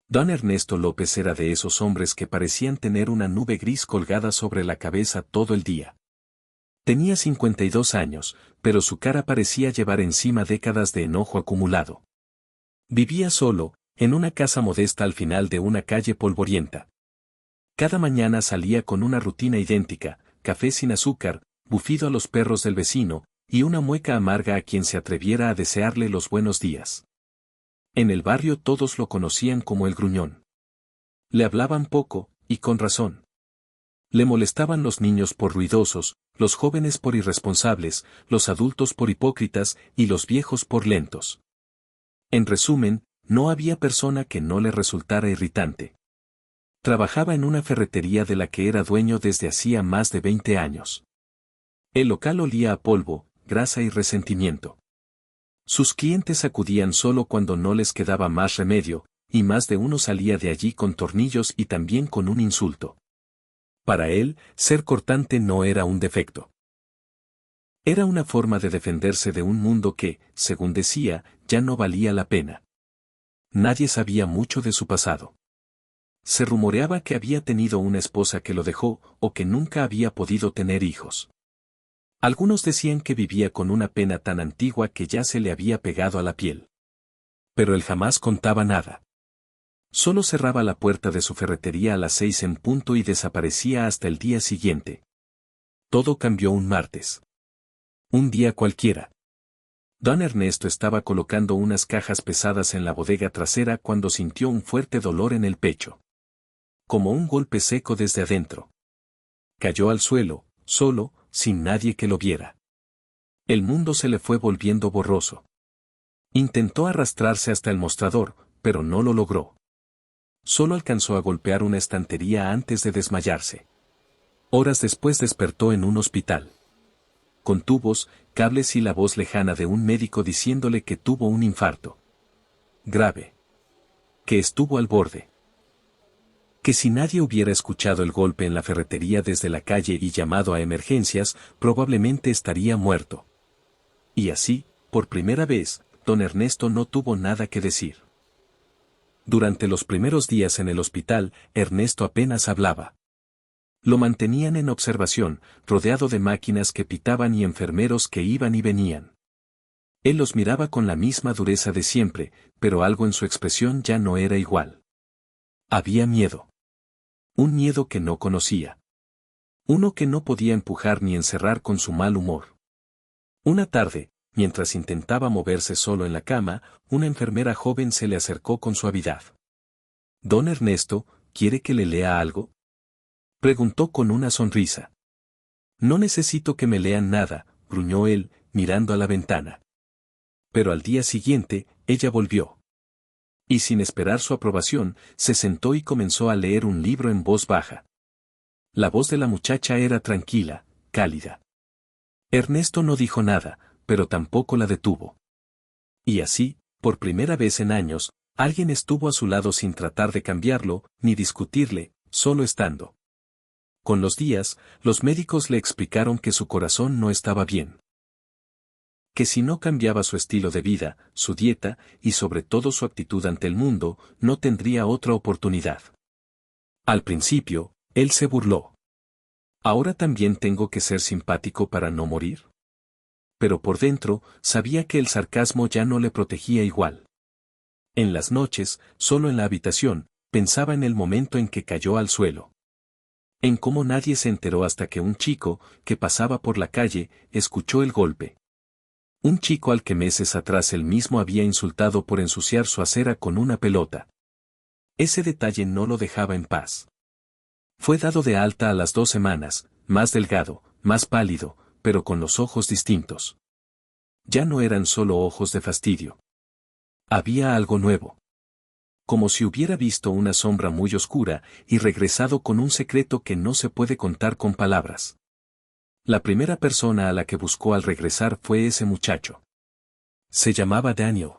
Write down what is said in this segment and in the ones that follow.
Don Ernesto López era de esos hombres que parecían tener una nube gris colgada sobre la cabeza todo el día. Tenía 52 años, pero su cara parecía llevar encima décadas de enojo acumulado. Vivía solo, en una casa modesta al final de una calle polvorienta. Cada mañana salía con una rutina idéntica: café sin azúcar, bufido a los perros del vecino, y una mueca amarga a quien se atreviera a desearle los buenos días. En el barrio todos lo conocían como el gruñón. Le hablaban poco, y con razón. Le molestaban los niños por ruidosos, los jóvenes por irresponsables, los adultos por hipócritas y los viejos por lentos. En resumen, no había persona que no le resultara irritante. Trabajaba en una ferretería de la que era dueño desde hacía más de 20 años. El local olía a polvo, grasa y resentimiento. Sus clientes acudían solo cuando no les quedaba más remedio, y más de uno salía de allí con tornillos y también con un insulto. Para él, ser cortante no era un defecto. Era una forma de defenderse de un mundo que, según decía, ya no valía la pena. Nadie sabía mucho de su pasado. Se rumoreaba que había tenido una esposa que lo dejó, o que nunca había podido tener hijos. Algunos decían que vivía con una pena tan antigua que ya se le había pegado a la piel. Pero él jamás contaba nada. Solo cerraba la puerta de su ferretería a las 6 en punto y desaparecía hasta el día siguiente. Todo cambió un martes. Un día cualquiera. Don Ernesto estaba colocando unas cajas pesadas en la bodega trasera cuando sintió un fuerte dolor en el pecho. Como un golpe seco desde adentro. Cayó al suelo, solo, sin nadie que lo viera. El mundo se le fue volviendo borroso. Intentó arrastrarse hasta el mostrador, pero no lo logró. Solo alcanzó a golpear una estantería antes de desmayarse. Horas después despertó en un hospital. Con tubos, cables y la voz lejana de un médico diciéndole que tuvo un infarto. Grave. Que estuvo al borde. Que si nadie hubiera escuchado el golpe en la ferretería desde la calle y llamado a emergencias, probablemente estaría muerto. Y así, por primera vez, don Ernesto no tuvo nada que decir. Durante los primeros días en el hospital, Ernesto apenas hablaba. Lo mantenían en observación, rodeado de máquinas que pitaban y enfermeros que iban y venían. Él los miraba con la misma dureza de siempre, pero algo en su expresión ya no era igual. Había miedo. Un miedo que no conocía. Uno que no podía empujar ni encerrar con su mal humor. Una tarde, mientras intentaba moverse solo en la cama, una enfermera joven se le acercó con suavidad. «Don Ernesto, ¿quiere que le lea algo?», preguntó con una sonrisa. «No necesito que me lean nada», gruñó él, mirando a la ventana. Pero al día siguiente, ella volvió. Y sin esperar su aprobación, se sentó y comenzó a leer un libro en voz baja. La voz de la muchacha era tranquila, cálida. Ernesto no dijo nada, pero tampoco la detuvo. Y así, por primera vez en años, alguien estuvo a su lado sin tratar de cambiarlo, ni discutirle, solo estando. Con los días, los médicos le explicaron que su corazón no estaba bien. Que si no cambiaba su estilo de vida, su dieta, y sobre todo su actitud ante el mundo, no tendría otra oportunidad. Al principio, él se burló. ¿Ahora también tengo que ser simpático para no morir? Pero por dentro, sabía que el sarcasmo ya no le protegía igual. En las noches, solo en la habitación, pensaba en el momento en que cayó al suelo. En cómo nadie se enteró hasta que un chico, que pasaba por la calle, escuchó el golpe. Un chico al que meses atrás él mismo había insultado por ensuciar su acera con una pelota. Ese detalle no lo dejaba en paz. Fue dado de alta a las 2 semanas, más delgado, más pálido, pero con los ojos distintos. Ya no eran solo ojos de fastidio. Había algo nuevo. Como si hubiera visto una sombra muy oscura y regresado con un secreto que no se puede contar con palabras. La primera persona a la que buscó al regresar fue ese muchacho. Se llamaba Daniel.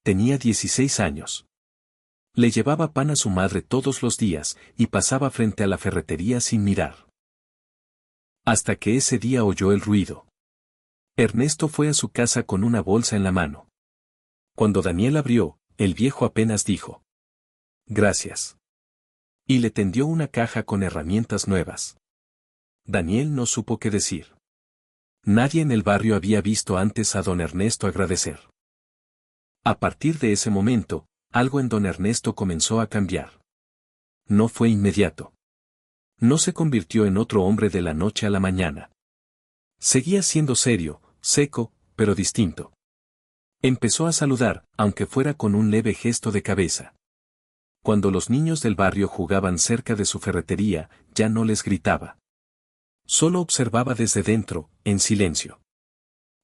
Tenía 16 años. Le llevaba pan a su madre todos los días y pasaba frente a la ferretería sin mirar. Hasta que ese día oyó el ruido. Ernesto fue a su casa con una bolsa en la mano. Cuando Daniel abrió, el viejo apenas dijo: Gracias. Y le tendió una caja con herramientas nuevas. Daniel no supo qué decir. Nadie en el barrio había visto antes a don Ernesto agradecer. A partir de ese momento, algo en don Ernesto comenzó a cambiar. No fue inmediato. No se convirtió en otro hombre de la noche a la mañana. Seguía siendo serio, seco, pero distinto. Empezó a saludar, aunque fuera con un leve gesto de cabeza. Cuando los niños del barrio jugaban cerca de su ferretería, ya no les gritaba. Solo observaba desde dentro, en silencio.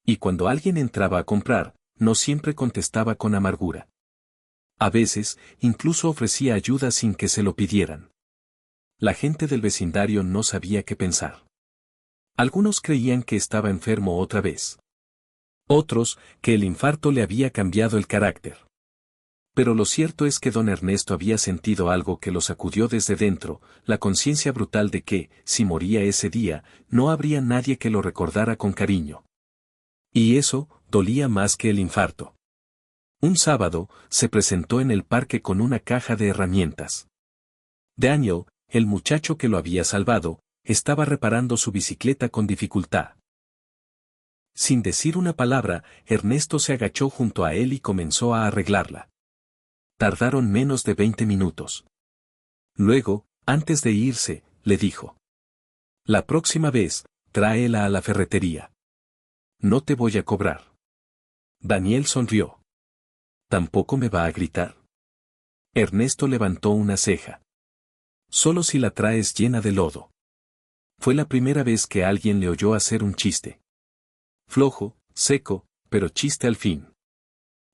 Y cuando alguien entraba a comprar, no siempre contestaba con amargura. A veces, incluso ofrecía ayuda sin que se lo pidieran. La gente del vecindario no sabía qué pensar. Algunos creían que estaba enfermo otra vez. Otros, que el infarto le había cambiado el carácter. Pero lo cierto es que don Ernesto había sentido algo que lo sacudió desde dentro, la conciencia brutal de que, si moría ese día, no habría nadie que lo recordara con cariño. Y eso, dolía más que el infarto. Un sábado, se presentó en el parque con una caja de herramientas. Daniel, el muchacho que lo había salvado, estaba reparando su bicicleta con dificultad. Sin decir una palabra, Ernesto se agachó junto a él y comenzó a arreglarla. Tardaron menos de 20 minutos. Luego, antes de irse, le dijo: «La próxima vez, tráela a la ferretería. No te voy a cobrar». Daniel sonrió. «¿Tampoco me va a gritar?». Ernesto levantó una ceja. «Solo si la traes llena de lodo». Fue la primera vez que alguien le oyó hacer un chiste. Flojo, seco, pero chiste al fin.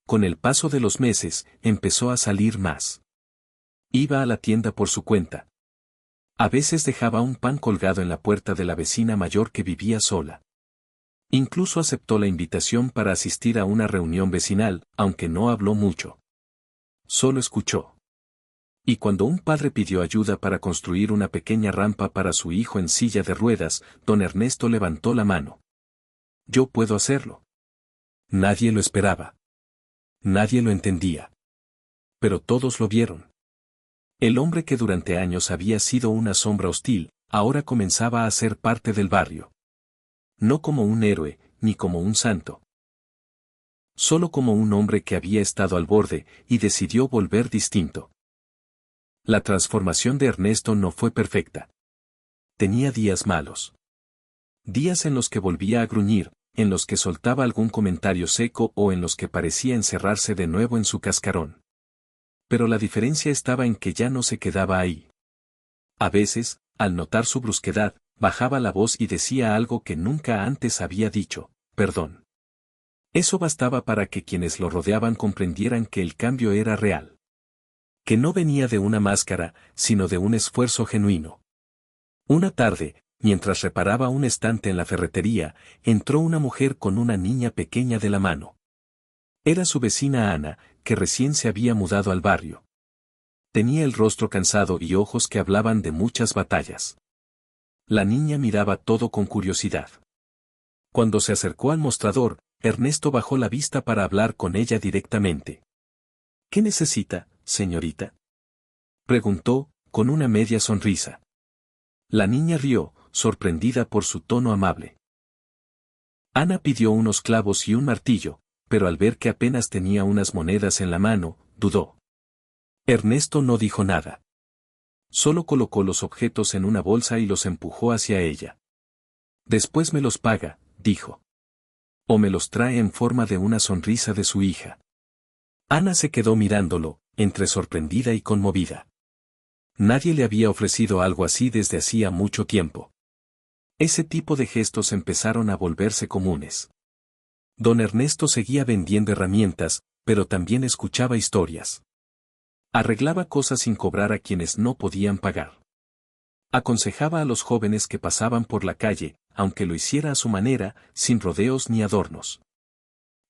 Con el paso de los meses, empezó a salir más. Iba a la tienda por su cuenta. A veces dejaba un pan colgado en la puerta de la vecina mayor que vivía sola. Incluso aceptó la invitación para asistir a una reunión vecinal, aunque no habló mucho. Solo escuchó. Y cuando un padre pidió ayuda para construir una pequeña rampa para su hijo en silla de ruedas, don Ernesto levantó la mano. «Yo puedo hacerlo». Nadie lo esperaba. Nadie lo entendía. Pero todos lo vieron. El hombre que durante años había sido una sombra hostil, ahora comenzaba a ser parte del barrio. No como un héroe, ni como un santo. Solo como un hombre que había estado al borde, y decidió volver distinto. La transformación de Ernesto no fue perfecta. Tenía días malos. Días en los que volvía a gruñir, en los que soltaba algún comentario seco o en los que parecía encerrarse de nuevo en su cascarón. Pero la diferencia estaba en que ya no se quedaba ahí. A veces, al notar su brusquedad, bajaba la voz y decía algo que nunca antes había dicho: «Perdón». Eso bastaba para que quienes lo rodeaban comprendieran que el cambio era real. Que no venía de una máscara, sino de un esfuerzo genuino. Una tarde, mientras reparaba un estante en la ferretería, entró una mujer con una niña pequeña de la mano. Era su vecina Ana, que recién se había mudado al barrio. Tenía el rostro cansado y ojos que hablaban de muchas batallas. La niña miraba todo con curiosidad. Cuando se acercó al mostrador, Ernesto bajó la vista para hablar con ella directamente. «¿Qué necesita, señorita?», preguntó, con una media sonrisa. La niña rió, sorprendida por su tono amable. Ana pidió unos clavos y un martillo, pero al ver que apenas tenía unas monedas en la mano, dudó. Ernesto no dijo nada. Solo colocó los objetos en una bolsa y los empujó hacia ella. «Después me los paga», dijo. «O me los trae en forma de una sonrisa de su hija». Ana se quedó mirándolo, entre sorprendida y conmovida. Nadie le había ofrecido algo así desde hacía mucho tiempo. Ese tipo de gestos empezaron a volverse comunes. Don Ernesto seguía vendiendo herramientas, pero también escuchaba historias. Arreglaba cosas sin cobrar a quienes no podían pagar. Aconsejaba a los jóvenes que pasaban por la calle, aunque lo hiciera a su manera, sin rodeos ni adornos.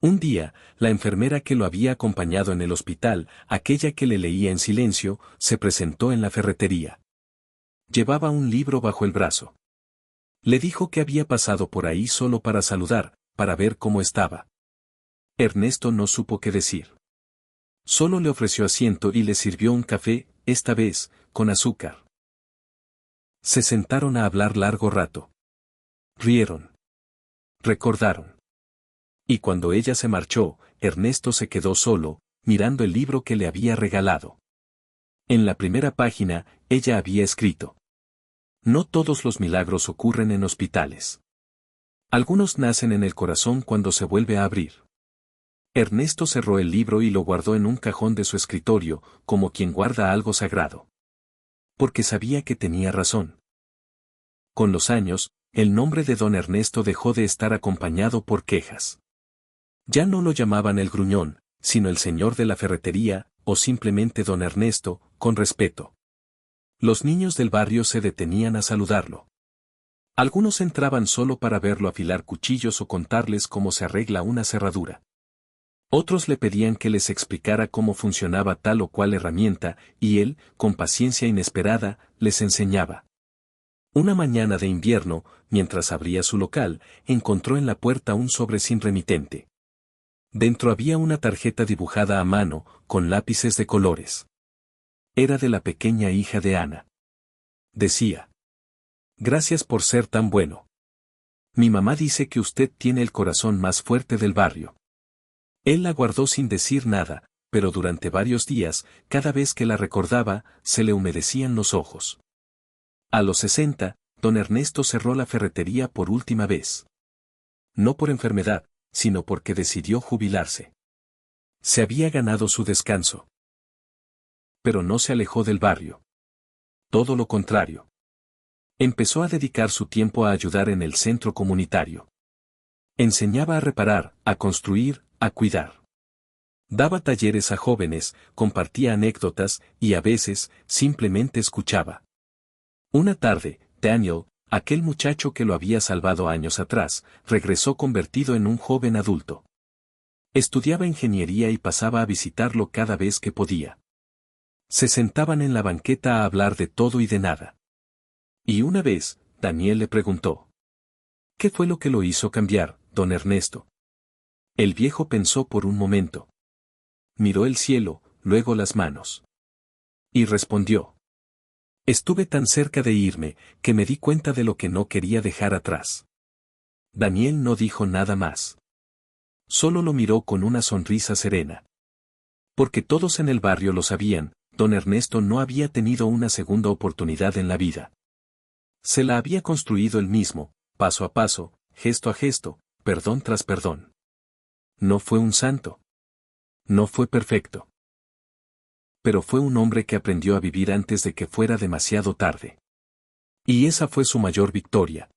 Un día, la enfermera que lo había acompañado en el hospital, aquella que le leía en silencio, se presentó en la ferretería. Llevaba un libro bajo el brazo. Le dijo que había pasado por ahí solo para saludar, para ver cómo estaba. Ernesto no supo qué decir. Solo le ofreció asiento y le sirvió un café, esta vez, con azúcar. Se sentaron a hablar largo rato. Rieron. Recordaron. Y cuando ella se marchó, Ernesto se quedó solo, mirando el libro que le había regalado. En la primera página, ella había escrito: no todos los milagros ocurren en hospitales. Algunos nacen en el corazón cuando se vuelve a abrir. Ernesto cerró el libro y lo guardó en un cajón de su escritorio, como quien guarda algo sagrado. Porque sabía que tenía razón. Con los años, el nombre de don Ernesto dejó de estar acompañado por quejas. Ya no lo llamaban el gruñón, sino el señor de la ferretería, o simplemente don Ernesto, con respeto. Los niños del barrio se detenían a saludarlo. Algunos entraban solo para verlo afilar cuchillos o contarles cómo se arregla una cerradura. Otros le pedían que les explicara cómo funcionaba tal o cual herramienta, y él, con paciencia inesperada, les enseñaba. Una mañana de invierno, mientras abría su local, encontró en la puerta un sobre sin remitente. Dentro había una tarjeta dibujada a mano, con lápices de colores. Era de la pequeña hija de Ana. Decía: gracias por ser tan bueno. Mi mamá dice que usted tiene el corazón más fuerte del barrio. Él la guardó sin decir nada, pero durante varios días, cada vez que la recordaba, se le humedecían los ojos. A los 60, don Ernesto cerró la ferretería por última vez. No por enfermedad, sino porque decidió jubilarse. Se había ganado su descanso. Pero no se alejó del barrio. Todo lo contrario. Empezó a dedicar su tiempo a ayudar en el centro comunitario. Enseñaba a reparar, a construir, a cuidar. Daba talleres a jóvenes, compartía anécdotas, y a veces, simplemente escuchaba. Una tarde, Daniel, aquel muchacho que lo había salvado años atrás, regresó convertido en un joven adulto. Estudiaba ingeniería y pasaba a visitarlo cada vez que podía. Se sentaban en la banqueta a hablar de todo y de nada. Y una vez, Daniel le preguntó: ¿qué fue lo que lo hizo cambiar, don Ernesto? El viejo pensó por un momento. Miró el cielo, luego las manos. Y respondió: estuve tan cerca de irme, que me di cuenta de lo que no quería dejar atrás. Daniel no dijo nada más. Solo lo miró con una sonrisa serena. Porque todos en el barrio lo sabían, don Ernesto no había tenido una segunda oportunidad en la vida. Se la había construido él mismo, paso a paso, gesto a gesto, perdón tras perdón. No fue un santo. No fue perfecto. Pero fue un hombre que aprendió a vivir antes de que fuera demasiado tarde. Y esa fue su mayor victoria,